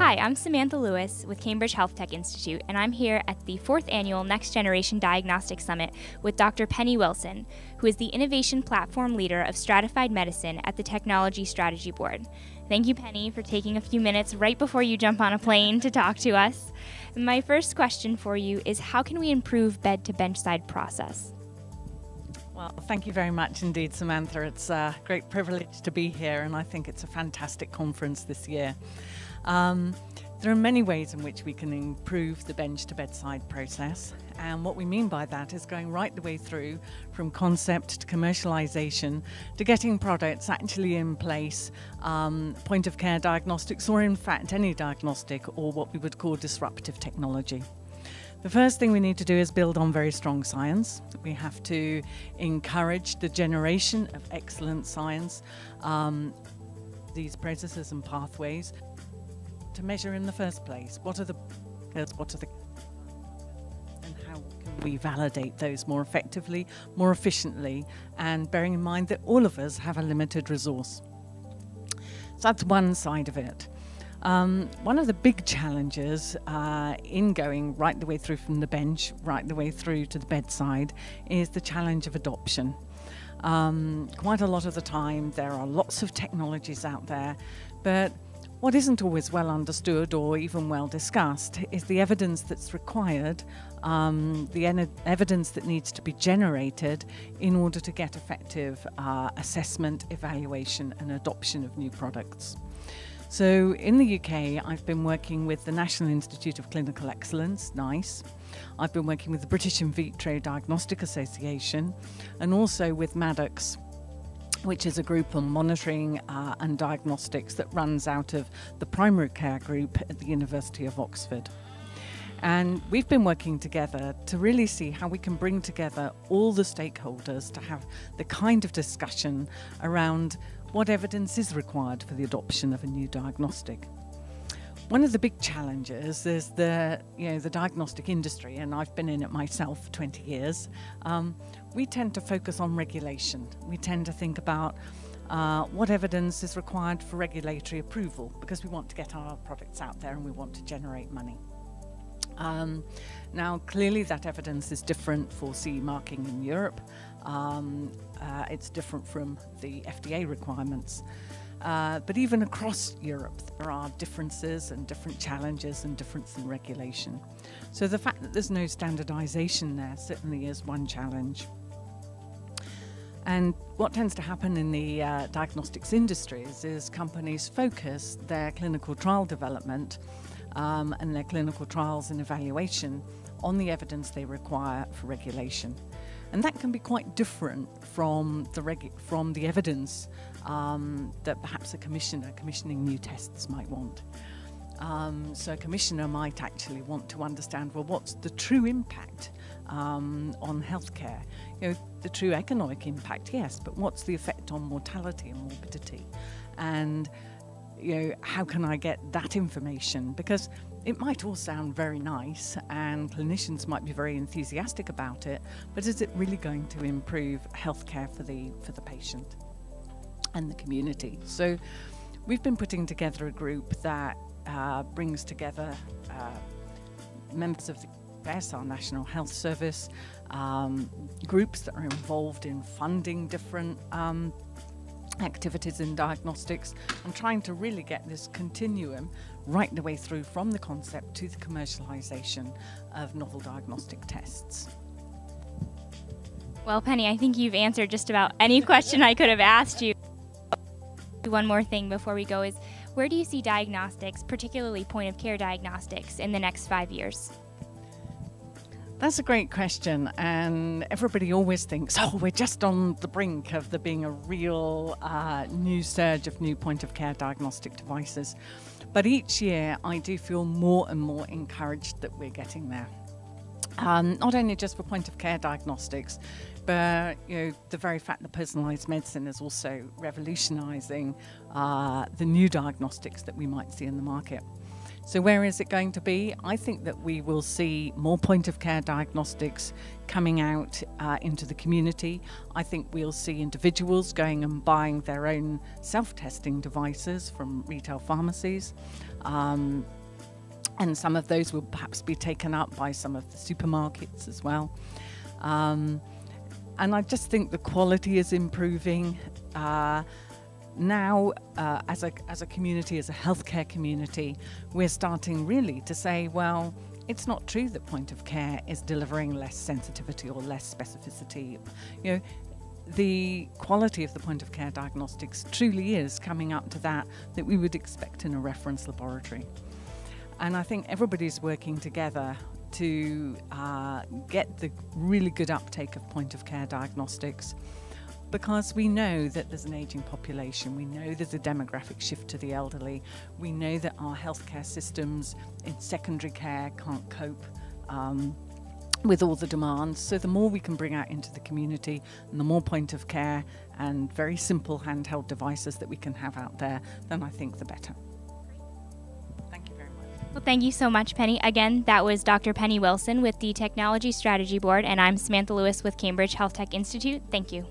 Hi, I'm Samantha Lewis with Cambridge Health Tech Institute, and I'm here at the 4th Annual Next Generation Diagnostic Summit with Dr. Penny Wilson, who is the Innovation Platform Leader of Stratified Medicine at the Technology Strategy Board. Thank you, Penny, for taking a few minutes right before you jump on a plane to talk to us. My first question for you is, how can we improve bed-to-benchside process? Well, thank you very much indeed, Samantha. It's a great privilege to be here, and I think it's a fantastic conference this year. There are many ways in which we can improve the bench-to-bedside process, and what we mean by that is going right the way through from concept to commercialization to getting products actually in place, point-of-care diagnostics, or in fact any diagnostic or what we would call disruptive technology. The first thing we need to do is build on very strong science. We have to encourage the generation of excellent science, these processes and pathways to measure in the first place. What are the and how can we validate those more effectively, more efficiently, and bearing in mind that all of us have a limited resource. So that's one side of it. One of the big challenges in going right the way through from the bench, right the way through to the bedside, is the challenge of adoption. Quite a lot of the time there are lots of technologies out there, but what isn't always well understood or even well discussed is the evidence that's required, the evidence that needs to be generated in order to get effective assessment, evaluation and adoption of new products. So in the UK, I've been working with the National Institute of Clinical Excellence, NICE. I've been working with the British In Vitro Diagnostic Association and also with MADOX, which is a group on monitoring and diagnostics that runs out of the primary care group at the University of Oxford. And we've been working together to really see how we can bring together all the stakeholders to have the kind of discussion around what evidence is required for the adoption of a new diagnostic. One of the big challenges is the diagnostic industry, and I've been in it myself for 20 years. We tend to focus on regulation. We tend to think about what evidence is required for regulatory approval, because we want to get our products out there and we want to generate money. Now, clearly that evidence is different for CE marking in Europe. It's different from the FDA requirements. But even across Europe, there are differences and different challenges and difference in regulation. So the fact that there's no standardization there certainly is one challenge. And what tends to happen in the diagnostics industries is companies focus their clinical trial development and their clinical trials and evaluation on the evidence they require for regulation. And that can be quite different from the evidence that perhaps a commissioner commissioning new tests might want. So a commissioner might actually want to understand, well, what's the true impact on healthcare? The true economic impact, yes, but what's the effect on mortality and morbidity? And how can I get that information? Because it might all sound very nice and clinicians might be very enthusiastic about it, but is it really going to improve healthcare for the patient and the community? So we've been putting together a group that brings together members of the our National Health Service, groups that are involved in funding different activities in diagnostics, and trying to really get this continuum right the way through from the concept to the commercialization of novel diagnostic tests. Well, Penny, I think you've answered just about any question I could have asked you. One more thing before we go is, where do you see diagnostics, particularly point-of-care diagnostics, in the next 5 years? That's a great question, and everybody always thinks, oh, we're just on the brink of there being a real new surge of new point-of-care diagnostic devices. But each year I do feel more and more encouraged that we're getting there. Not only just for point-of-care diagnostics, but the very fact that personalised medicine is also revolutionising the new diagnostics that we might see in the market. So where is it going to be? I think that we will see more point-of-care diagnostics coming out into the community. I think we'll see individuals going and buying their own self-testing devices from retail pharmacies. and some of those will perhaps be taken up by some of the supermarkets as well. And I just think the quality is improving. Now, as a community, as a healthcare community, we're starting really to say, well, it's not true that point of care is delivering less sensitivity or less specificity. You know, the quality of the point of care diagnostics truly is coming up to that we would expect in a reference laboratory. And I think everybody's working together to get the really good uptake of point of care diagnostics, because we know that there's an aging population, we know there's a demographic shift to the elderly, we know that our healthcare systems in secondary care can't cope with all the demands. So the more we can bring out into the community, and the more point of care and very simple handheld devices that we can have out there, then I think the better. Thank you very much. Well, thank you so much, Penny. Again, that was Dr. Penny Wilson with the Technology Strategy Board, and I'm Samantha Lewis with Cambridge Health Tech Institute. Thank you.